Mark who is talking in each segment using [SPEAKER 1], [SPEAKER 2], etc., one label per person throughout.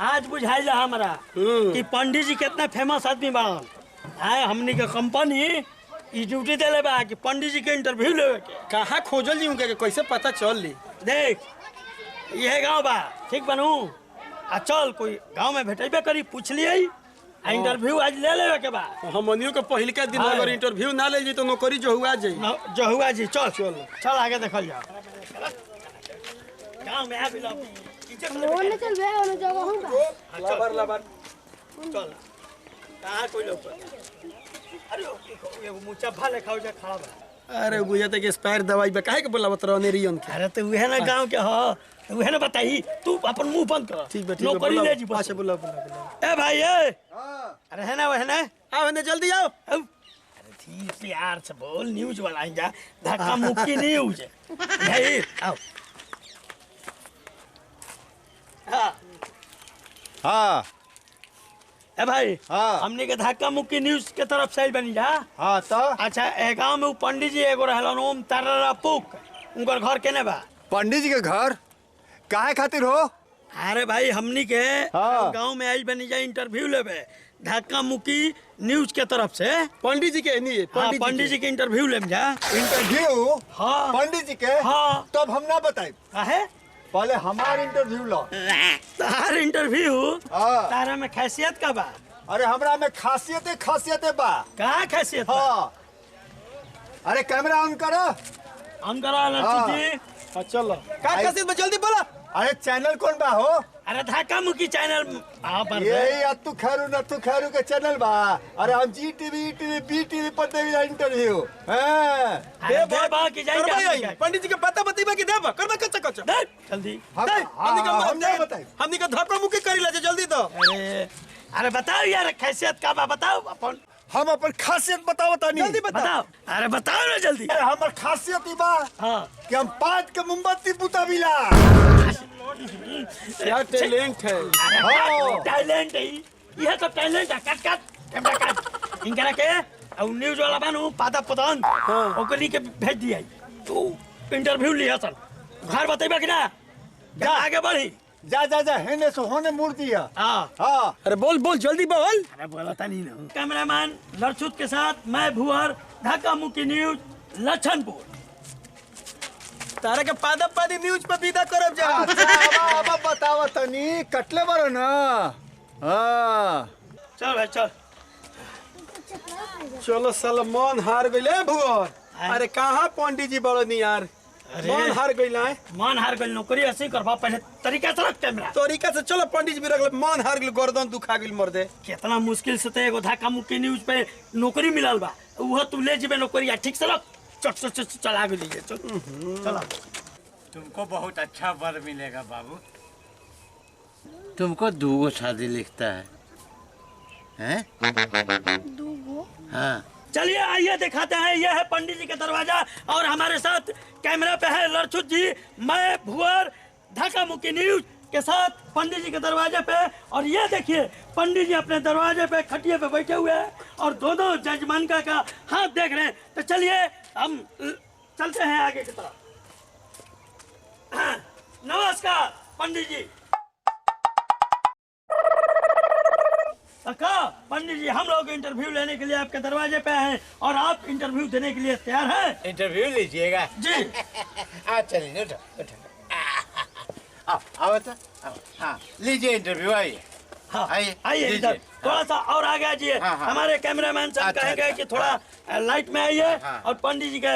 [SPEAKER 1] आज बुझाइल हमरा कि पंडित जी कितना फेमस आदमी बाड़न। आए हमनी के कंपनी ई ड्यूटी देले बा कि पंडित जी के इंटरव्यू लेवे के।
[SPEAKER 2] कहाँ खोजल जी उनके कैसे पता चल ली?
[SPEAKER 1] देख ये गांव बा ठीक बनू आ चल कोई गांव में भेटेबे करी पूछ लिए इंटरव्यू आज ले लेवे के बा।
[SPEAKER 2] हमनियों के पहले के दिन अगर इंटरव्यू ना ले जी तो नौकरी जो हुआ जी
[SPEAKER 1] चल चल चल आगे देखल जाओ। गांव में आ बिलो
[SPEAKER 3] ओने चल बे ओने जगह हूं बा
[SPEAKER 2] लबर
[SPEAKER 1] चल कहां कोई लोग अरे एगो मुचब्बा लेखा हो जा खड़ा बा।
[SPEAKER 2] अरे बुझा तक एक्सपायर दवाई बा काहे के बोलावत रहने रियन के?
[SPEAKER 1] अरे तो उहे ना गांव के ह उहे ना बताई तू अपन मुंह बंद कर।
[SPEAKER 2] ठीक बा
[SPEAKER 1] नौकरी ले जी
[SPEAKER 2] अच्छा बोला
[SPEAKER 1] ए भाई ए अरे है ना
[SPEAKER 2] आओ ने जल्दी आओ।
[SPEAKER 1] अरे ठीक से यार से बोल न्यूज वाला आई जा धक्का मुक्की न्यूज भाई आओ।
[SPEAKER 4] हाँ
[SPEAKER 1] ए भाई
[SPEAKER 4] हाँ।
[SPEAKER 1] हमने के धक्का मुक्की न्यूज के तरफ से बनी जा।
[SPEAKER 4] हाँ तो
[SPEAKER 1] अच्छा ए गांव में पंडित जी एगो रहलन ओम तारा पुक उनकर घर केने बा?
[SPEAKER 4] पंडित जी के घर काहे खातिर हो?
[SPEAKER 1] अरे भाई हमनी के
[SPEAKER 4] हाँ।
[SPEAKER 1] गांव में आई बनी जा इंटरव्यू लेबे धक्का मुक्की न्यूज के तरफ से।
[SPEAKER 2] पंडित जी के नहीं
[SPEAKER 1] पंडित जी के इंटरव्यू लेम जा।
[SPEAKER 4] इंटरव्यू?
[SPEAKER 1] हाँ
[SPEAKER 4] पंडित जी के?
[SPEAKER 1] हाँ।
[SPEAKER 4] तब हम ना बताए
[SPEAKER 1] काहे?
[SPEAKER 4] पहले हमार इंटरव्यू लो।
[SPEAKER 1] तार इंटरव्यू
[SPEAKER 4] हाँ।
[SPEAKER 1] तारा में खासियत का बा?
[SPEAKER 4] अरे हमरा में खासियत बा।
[SPEAKER 1] का खासियत बा?
[SPEAKER 4] हाँ अरे कैमरा ऑन करो।
[SPEAKER 1] हम करा लड़की जी।
[SPEAKER 2] हां चलो का खासियत बा जल्दी बोला।
[SPEAKER 4] अरे चैनल कौन बा हो?
[SPEAKER 1] अरे धक्का मुक्की चैनल पर
[SPEAKER 4] यही अत्तू खैरू के चैनल बा। अरे हम जी टीवी बी टीवी पर देवी इंटरव्यू।
[SPEAKER 1] अरे दे बा की जाई
[SPEAKER 2] पंडित जी के पता बतईबा कि देबा करबा कच्चा कच्चा
[SPEAKER 1] दे जल्दी
[SPEAKER 2] हमनी का धक्का मुक्की करी ला जल्दी दो।
[SPEAKER 1] अरे बताओ यार खासियत का बा बताओ अपन।
[SPEAKER 4] हम अपन खासियत बताओ तानी।
[SPEAKER 2] जल्दी
[SPEAKER 1] बताओ। अरे बताओ ना जल्दी।
[SPEAKER 4] अरे हमर खासियत ई बा
[SPEAKER 1] हां
[SPEAKER 4] कि हम 5 के मोमबत्ती बुताबिला।
[SPEAKER 2] क्या टैलेंट है।
[SPEAKER 4] हाँ।
[SPEAKER 1] टैलेंट है यह तो टैलेंट है। कट कैमरा कट इनकरा के और न्यूज वाला बानू पादा पतन ओकरी के भेज दिया तू इंटरव्यू लिया सर घर बतेबा कि ना जा आगे बढ़ी
[SPEAKER 4] जा हेने से होने मुड़ दिया।
[SPEAKER 1] हाँ
[SPEAKER 2] अरे बोल जल्दी बोल।
[SPEAKER 1] अरे बोला था नहीं ना। कैमरामैन लड़छुत के साथ मैं भुवर धक्का मुक्की न्यूज लखनपुर।
[SPEAKER 2] तारा के पादी न्यूज पे विदा करब जा।
[SPEAKER 4] अब बतावा तनी कटले बरो ना। हाँ
[SPEAKER 1] चल भाई चल।
[SPEAKER 2] चलो सलमान हार गइले भुवर। अरे कहाँ पंडित जी बड़ो नहीं यार मन हार गइला है।
[SPEAKER 1] मन हार गइल नौकरी ऐसे करबा पहले तरीका से रख कैमरा
[SPEAKER 2] तरीका से चलो पंडित जी भी रख मन हार गइल गर्दन दुखा गइल मर दे।
[SPEAKER 1] कितना मुश्किल से तो एगो धक्का मुक्की न्यूज पे नौकरी मिलल बा वो तू ले जेबे नौकरी ठीक से रख चट चला के लीजिए चला।
[SPEAKER 5] तुमको बहुत अच्छा वर मिलेगा बाबू। तुमको 2 शादी लिखता है
[SPEAKER 3] दूगो।
[SPEAKER 5] हाँ
[SPEAKER 1] चलिए आइए दिखाते हैं यह है पंडित जी का दरवाजा और हमारे साथ कैमरा पे है लड़छुत जी मैं भुवर धक्का मुक्की न्यूज के साथ पंडित जी के दरवाजे पे। और ये देखिए पंडित जी अपने दरवाजे पे खटिया पे बैठे हुए हैं और दोनों जजमान का हाथ देख रहे हैं। तो चलिए हम चलते हैं आगे की तरफ। नमस्कार पंडित जी। पंडित जी हम लोग इंटरव्यू लेने के लिए आपके दरवाजे पे हैं और आप इंटरव्यू देने के लिए तैयार हैं?
[SPEAKER 5] इंटरव्यू लीजिएगा
[SPEAKER 1] जी।
[SPEAKER 5] चलिए उठो आओ तो हाँ लीजिए इंटरव्यू आइए।
[SPEAKER 1] हाँ आइए
[SPEAKER 5] लीजिए।
[SPEAKER 1] इधर थोड़ा सा और आगे आइए। हमारे कैमरामैन साहब कहेंगे कि थोड़ा लाइट में आइए और पंडित जी का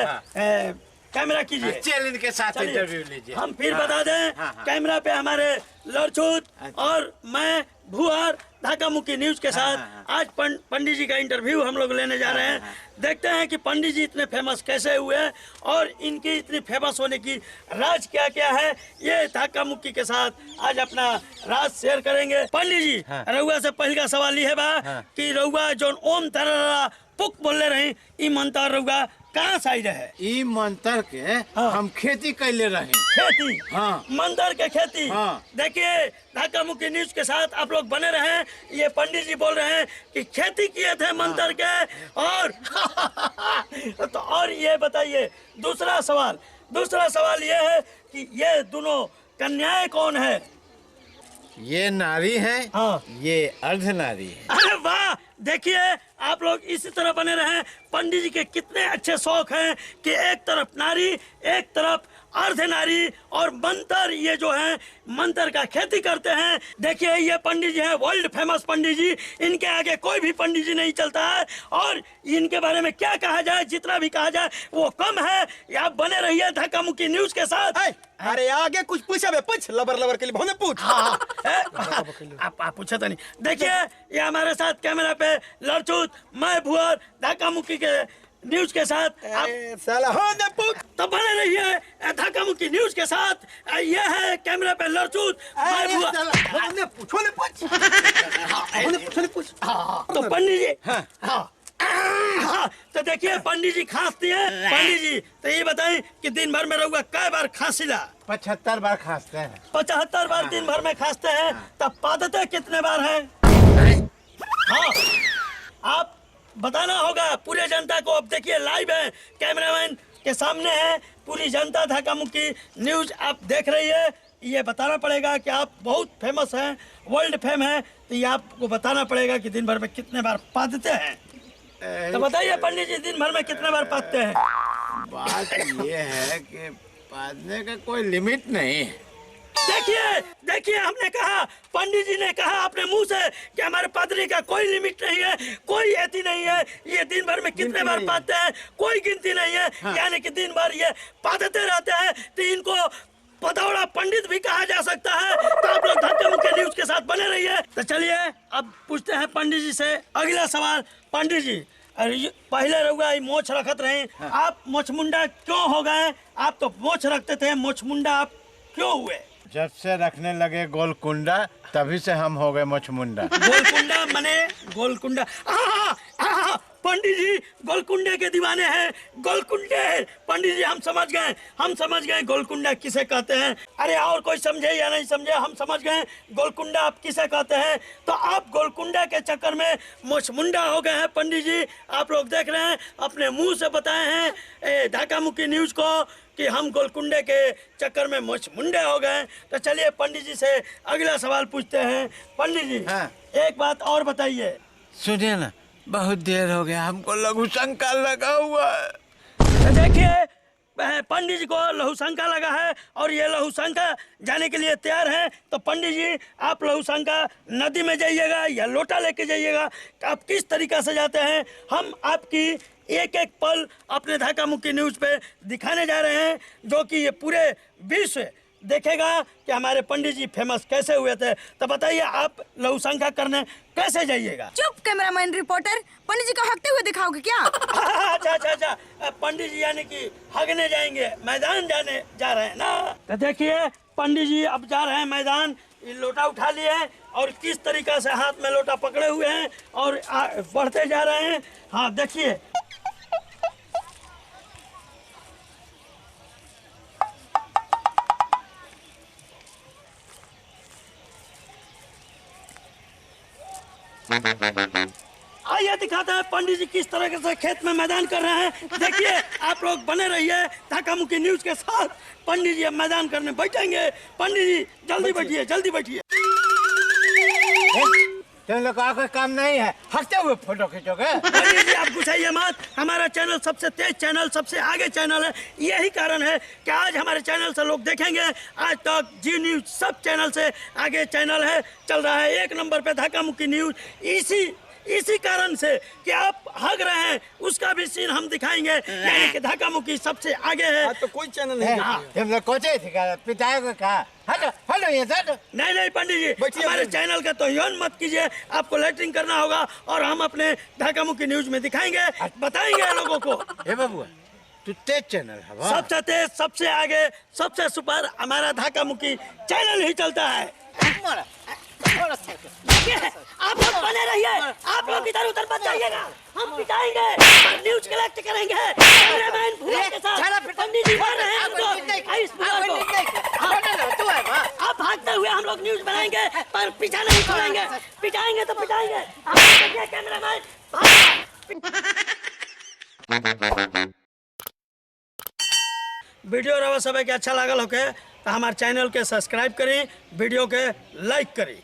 [SPEAKER 1] कैमरा कीजिए।
[SPEAKER 5] चैलेंज के साथ इंटरव्यू लीजिए।
[SPEAKER 1] हम फिर बता दें कैमरा पे हमारे लड़छुत और मैं भुवर धक्का मुक्की न्यूज के साथ आज पंडित जी का इंटरव्यू हम लोग लेने जा रहे हैं। देखते हैं कि पंडित जी इतने फेमस कैसे हुए और इनकी इतनी फेमस होने की राज क्या क्या है। ये धक्का मुक्की के साथ आज अपना राज शेयर करेंगे। पंडित जी रउआ से पहला सवाल ये है बा कि रउआ जो ओम तररा पुक बोले रही ई मंत्र रउआ कहाँ से आई रहे?
[SPEAKER 5] ई मंत्र के हम खेती कैले रहे।
[SPEAKER 1] खेती?
[SPEAKER 5] हाँ।
[SPEAKER 1] मंदिर के खेती?
[SPEAKER 5] हाँ।
[SPEAKER 1] देखिए धक्का मुक्की न्यूज के साथ आप लोग बने रहे। ये पंडित जी बोल रहे हैं कि खेती किए थे मंदिर के और तो और ये बताइए दूसरा सवाल दूसरा सवाल ये है कि ये दोनों कन्याएं कौन है?
[SPEAKER 5] ये नारी है,
[SPEAKER 1] हाँ।
[SPEAKER 5] ये अर्ध नारी है।
[SPEAKER 1] अरे वाह, देखिए आप लोग इसी तरह बने रहें। पंडित जी के कितने अच्छे शौक हैं कि एक तरफ नारी, एक तरफ अर्ध नारी, और मंत्र, ये जो है मंत्र का खेती करते हैं। देखिए ये पंडित जी हैं वर्ल्ड फेमस पंडित जी, इनके आगे कोई भी पंडित जी नहीं चलता है, और इनके बारे में क्या कहा जाए, जितना भी कहा जाए वो कम है। आप बने रहिए धक्का मुक्की न्यूज के साथ।
[SPEAKER 2] अरे आगे कुछ पूछा बे, पूछ लबर लबर के लिए भोने पूछ।
[SPEAKER 1] आप पूछे तो नहीं। देखिए ये हमारे साथ कैमरा पे लड़चूत, मैं भुअर, धक्का मुक्की के न्यूज के साथ आप
[SPEAKER 2] साला हो न पूछ।
[SPEAKER 1] तो बने रहिए धक्का मुक्की न्यूज के साथ। ये है कैमरा पे लड़चूत, मैं भुअर।
[SPEAKER 2] होने पूछ, होने पूछ, होने पूछ।
[SPEAKER 1] तो पंडित जी, हाँ, तो देखिए पंडित जी खांसती है। पंडित जी तो ये बताएं कि दिन भर में रहुआ कै बार खांसीला?
[SPEAKER 5] 75 बार खांसते हैं।
[SPEAKER 1] 75 बार दिन भर में खांसते हैं। तब पादते कितने बार हैं? हाँ, आप बताना होगा पूरे जनता को। अब देखिए लाइव है, कैमरामैन के सामने है, पूरी जनता धक्का मुक्की न्यूज आप देख रही है। ये बताना पड़ेगा कि आप बहुत फेमस हैं, वर्ल्ड फेम है, तो ये आपको बताना पड़ेगा कि दिन भर में कितने बार पादते हैं। तो बताइए पंडित जी, दिन भर में कितने बार पादते हैं?
[SPEAKER 5] बात ये है कि पादने का कोई लिमिट नहीं है।
[SPEAKER 1] देखिए देखिए, हमने कहा, पंडित जी ने कहा अपने मुंह से कि हमारे पादरी का कोई लिमिट नहीं है, कोई एती नहीं है। ये दिन भर में कितने बार पादते हैं कोई गिनती नहीं है। हाँ। यानी कि दिन भर ये पादते रहते हैं, तो इनको पदौड़ा पंडित भी कहा जा सकता है। तो आप लोग धक्का मुक्की न्यूज के साथ बने रहिए। तो चलिए अब पूछते हैं पंडित जी से अगला सवाल। पंडित जी, पहले रहुआ मोछ रखत रहे, आप मोछ मुंडा क्यों हो गए? आप तो मोछ रखते थे, मोछ मुंडा आप क्यों हुए?
[SPEAKER 5] जब से रखने लगे गोलकुंडा, तभी से हम हो गए मोछमुंडा।
[SPEAKER 1] गोलकुंडा मने गोलकुंडा। पंडित जी गोलकुंडे के दीवाने हैं। गोलकुंडे पंडित जी, हम समझ गए गोलकुंडा किसे कहते हैं। अरे और कोई समझे या नहीं समझे, हम समझ गए गोलकुंडा आप किसे कहते हैं। तो आप गोलकुंडा के चक्कर में मोछमुंडा हो गए हैं। पंडित जी आप लोग देख रहे हैं, अपने मुंह से बताए हैं धक्का मुक्की न्यूज को कि हम गोलकुंडे के चक्कर में मोछमुंडे हो गए। तो चलिए पंडित जी से अगला सवाल पूछते हैं। पंडित जी,
[SPEAKER 5] हाँ।
[SPEAKER 1] एक बात और बताइए।
[SPEAKER 5] सुनिए ना, बहुत देर हो गया, हमको लघु शंका लगा हुआ है।
[SPEAKER 1] तो देखिए पंडित जी को लघु शंका लगा है, और ये लघु शंका जाने के लिए तैयार हैं। तो पंडित जी आप लघु शंका नदी में जाइएगा या लोटा लेके जाइएगा, आप किस तरीका से जाते हैं हम आपकी एक एक पल अपने धक्का मुक्की न्यूज पे दिखाने जा रहे हैं, जो कि ये पूरे विश्व देखेगा कि हमारे पंडित जी फेमस कैसे हुए थे। तो बताइए आप लघु शंका करने कैसे जाइएगा?
[SPEAKER 6] चुप कैमरामैन रिपोर्टर, पंडित जी को हकते हुए दिखाओगे क्या?
[SPEAKER 1] अच्छा, पंडित जी यानी कि हगने जाएंगे, मैदान जाने जा रहे हैं ना। तो देखिए पंडित जी अब जा रहे हैं मैदान। ये लोटा उठा लिए हैं और किस तरीका से हाथ में लोटा पकड़े हुए हैं और बढ़ते जा रहे हैं। हाँ देखिए, आइए दिखाते हैं पंडित जी किस तरह से खेत में मैदान कर रहे हैं। देखिए आप लोग बने रहिए धक्का मुक्की न्यूज के साथ। पंडित जी अब मैदान करने बैठेंगे। पंडित जी जल्दी बैठिए, जल्दी बैठिए।
[SPEAKER 5] तुम लोग का कोई काम नहीं है, हंसते हुए फोटो खींचोगे?
[SPEAKER 1] पंडित जी आप गुस्साइए मत, हमारा चैनल सबसे तेज चैनल, सबसे आगे चैनल है। यही कारण है कि आज हमारे चैनल से लोग देखेंगे। आज तक जी न्यूज सब चैनल से आगे चैनल है, चल रहा है 1 नंबर पे धक्का मुक्की न्यूज। इसी कारण से कि आप हग रहे हैं, उसका भी सीन हम दिखाएंगे। यानी कि धक्का मुक्की सबसे आगे है।
[SPEAKER 2] तो कोई चैनल नहीं।
[SPEAKER 5] तुम लोग कोचे थे क्या? पिताए को कहा हलो ये सर।
[SPEAKER 1] नहीं पंडित जी, हमारे चैनल का तो यौन मत कीजिए। आपको लेटरिंग करना होगा और हम अपने धक्का मुक्की न्यूज में दिखाएंगे, बताएंगे लोगों को।
[SPEAKER 5] हे बाबू, तू तेज चैनल है,
[SPEAKER 1] सबसे तेज, सबसे आगे, सबसे सुपर हमारा धक्का मुक्की चैनल ही चलता है। आप लोग बने रहिए, आप लोग इधर उधर मत जाइएगा, हम पिटाएंगे, न्यूज कलेक्ट करेंगे। कैमरामैन भूया के साथ पंडित जी मार रहे हैं हमको। इस बुआ को आप भागते हुए हम लोग न्यूज बनाएंगे, पर पीछा नहीं छोड़ेंगे। पिटाएंगे तो पिटाएंगे। कैमरामैन वीडियो रवा सब के अच्छा लागल होके तो हमारे चैनल के सब्सक्राइब करी, वीडियो के लाइक करी।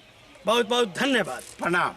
[SPEAKER 1] बहुत बहुत धन्यवाद।
[SPEAKER 5] प्रणाम।